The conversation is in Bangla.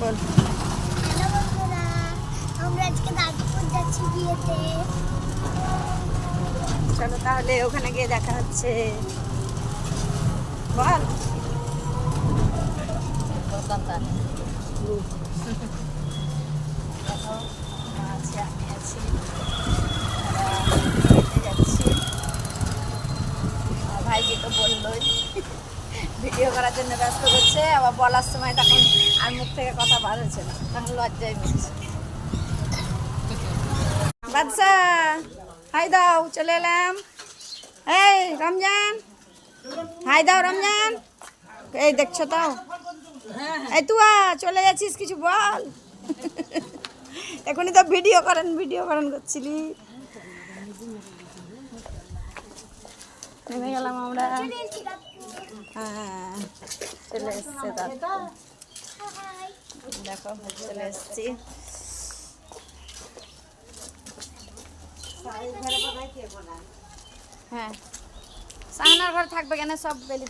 বল। হ্যালো বন্ধুরা, আমরা আজকে দাদুপুর যাচ্ছি বিয়েতে। চলো তাহলে ওখানে গিয়ে দেখা হচ্ছে। বল। দেখো, মা আছে, আমি আছি, হেঁটে যাচ্ছি। আর ভাইজি তো বললোই ভিডিও করার জন্য ব্যস্ত করছে, আবার বলার সময় তখন আর মুখ থেকে কথা বার হচ্ছে না, তখন লজ্জায় মিলছে। বাদশা হাই দাও, চলে এলাম। এই রমজান, হাই দাও রমজান। এই দেখছো তো, এই তুয়া চলে যাচ্ছিস, কিছু বল। এখনই তো ভিডিও করেন করছিলি। নেমে গেলাম আমরা। হ্যাঁ, চলে এসছে দাদা, দেখো চলে এসছি। হ্যাঁ, সাহানার ঘর থাকবে কেন, সব বেলি